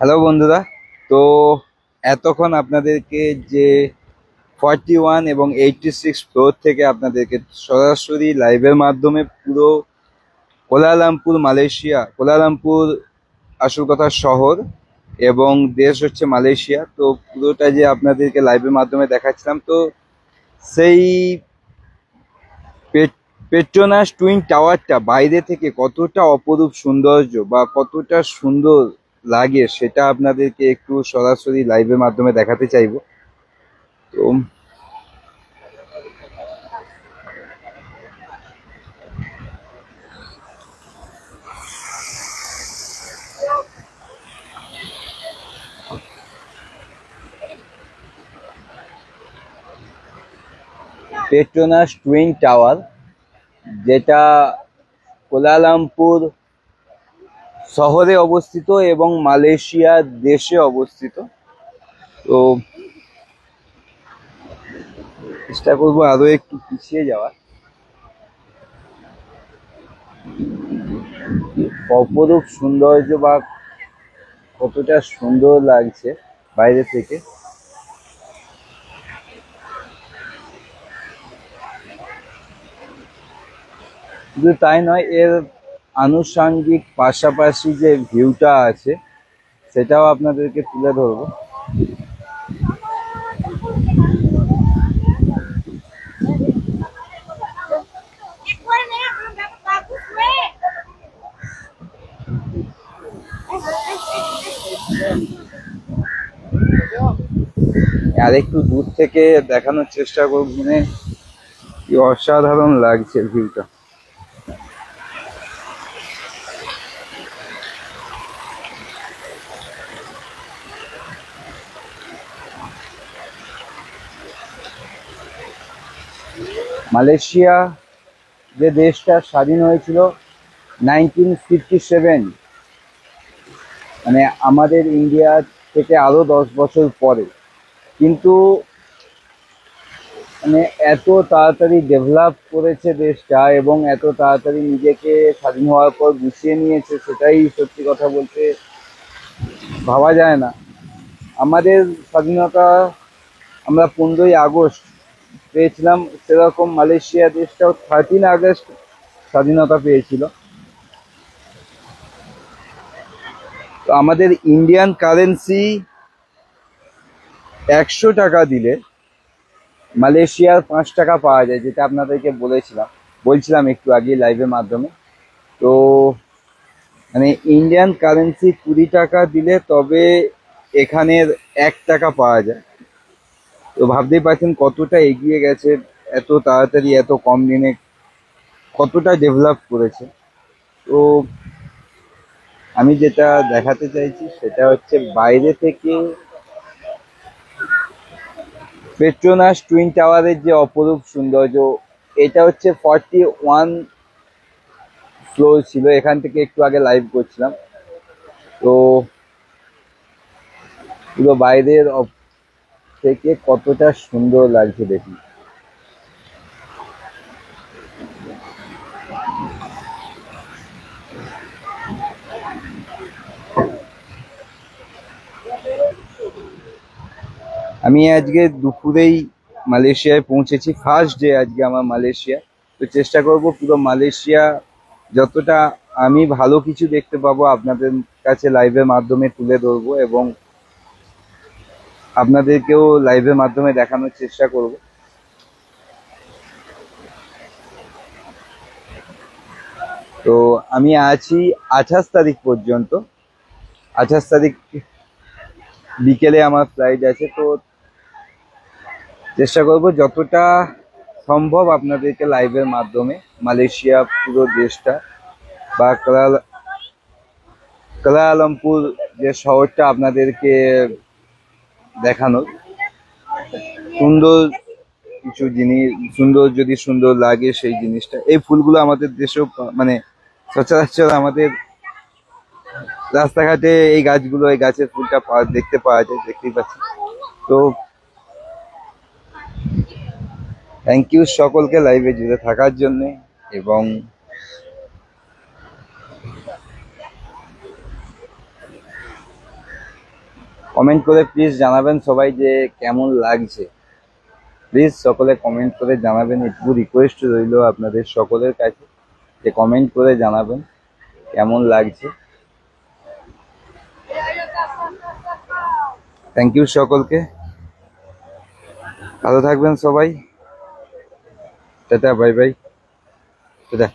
Hello বন্ধুরা। তো এতক্ষণ আপনাদেরকে যে 41 এবং 86 ফ্লোর থেকে আপনাদেরকে সরাসরি লাইভের মাধ্যমে পুরো কোলালামপুর মালয়েশিয়া, কোলালামপুর আসল কথা শহর এবং দেশ হচ্ছে মালয়েশিয়া, তো পুরোটা যে আপনাদেরকে লাইভের মাধ্যমে দেখাচ্ছিলাম, তো সেই পেট্রোনাস টুইন টাওয়ারটা বাইরে থেকে কতটা অপরূপ সৌন্দর্য বা কতটা সুন্দর লাগে সেটা আপনাদেরকে একটু সরাসরি লাইভের মাধ্যমে দেখাতে চাইবো। তো পেট্রোনাস টুইন টাওয়ার, যেটা কোলালামপুর শহরে অবস্থিত এবং মালয়েশিয়া দেশে অবস্থিত। তো চেষ্টা করবো আরো একটু পিছিয়ে যাওয়ার। অপরূপ সৌন্দর্য বা কতটা সুন্দর লাগছে বাইরে থেকে। শুধু তাই নয়, এর আনুষঙ্গিক পাশাপাশি যে ভিউটা আছে সেটাও আপনাদেরকে তুলে ধরবো। আর একটু দূর থেকে দেখানোর চেষ্টা করবো, মানে কি অসাধারণ লাগছে ভিউটা। মালয়েশিয়া যে দেশটা স্বাধীন হয়েছিল 1957, মানে আমাদের ইন্ডিয়া থেকে আরো 10 বছর পরে, কিন্তু মানে এত তাড়াতাড়ি ডেভেলপ করেছে দেশটা এবং এত তাড়াতাড়ি নিজেকে স্বাধীন হওয়ার পর গুছিয়ে নিয়েছে, সেটাই সত্যি কথা বলতে ভাবা যায় না। আমাদের স্বাধীনতা আমরা 15ই আগস্ট পেয়েছিলাম, সেরকম মালয়েশিয়া দেশটাও 13 আগস্ট স্বাধীনতা পেয়েছিল। তো আমাদের ইন্ডিয়ান কারেন্সি 100 টাকা দিলে মালয়েশিয়ার 5 টাকা পাওয়া যায়, যেটা আপনাদেরকে বলছিলাম একটু আগে লাইভের মাধ্যমে। তো মানে ইন্ডিয়ান কারেন্সি 20 টাকা দিলে তবে এখানের 1 টাকা পাওয়া যায়। তো ভাবতেই পারছেন কতটা এগিয়ে গেছে, এত তাড়াতাড়ি এত কম দিনে কতটা ডেভেলপ করেছে। তো আমি যেটা দেখাতে চাইছি সেটা হচ্ছে বাইরে থেকে পেট্রোনাস টুইন টাওয়ারের যে অপরূপ সৌন্দর্য। এটা হচ্ছে 41 ফ্লোর ছিল, এখান থেকে একটু আগে লাইভ করছিলাম। তো পুরো বাইরের থেকে কতটা সুন্দর লাগছে দেখুন। আমি আজকে দুপুরেই মালয়েশিয়ায় পৌঁছেছি, ফার্স্ট ডে আজকে আমার মালয়েশিয়া। তো চেষ্টা করব পুরো মালয়েশিয়া যতটা আমি ভালো কিছু দেখতে পাবো আপনাদের কাছে লাইভের মাধ্যমে তুলে ধরবো এবং আপনাদেরকেও লাইভের মাধ্যমে দেখানোর চেষ্টা করব। তো আমি আছি 28 তারিখ পর্যন্ত। 28 তারিখ বিকেলে আমার ফ্লাইট আছে। তো চেষ্টা করব যতটা সম্ভব আপনাদেরকে লাইভের মাধ্যমে মালয়েশিয়া পুরো দেশটা বা কুয়ালালামপুর যে শহরটা আপনাদেরকে দেখানোর। সুন্দর কিছু জিনিস, সুন্দর যদি সুন্দর লাগে সেই জিনিসটা, এই ফুলগুলো আমাদের দেশেও মানে সচরাচর আমাদের রাস্তাঘাটে এই গাছগুলো, এই গাছের ফুলটা দেখতে পাওয়া যায়, দেখতেই পাচ্ছি। তো থ্যাংক ইউ সকলকে লাইভে জুড়ে থাকার জন্য। এবং কমেন্ট করে প্লিজ জানাবেন সবাই যে কেমন লাগছে। প্লিজ সকলে কমেন্ট করে জানাবেন, একটু রিকোয়েস্ট রইল আপনাদের সকলের কাছে যে কমেন্ট করে জানাবেন কেমন লাগছে। থ্যাংক ইউ সকলকে, ভালো থাকবেন সবাই, টাটা বাই বাই, টাটা।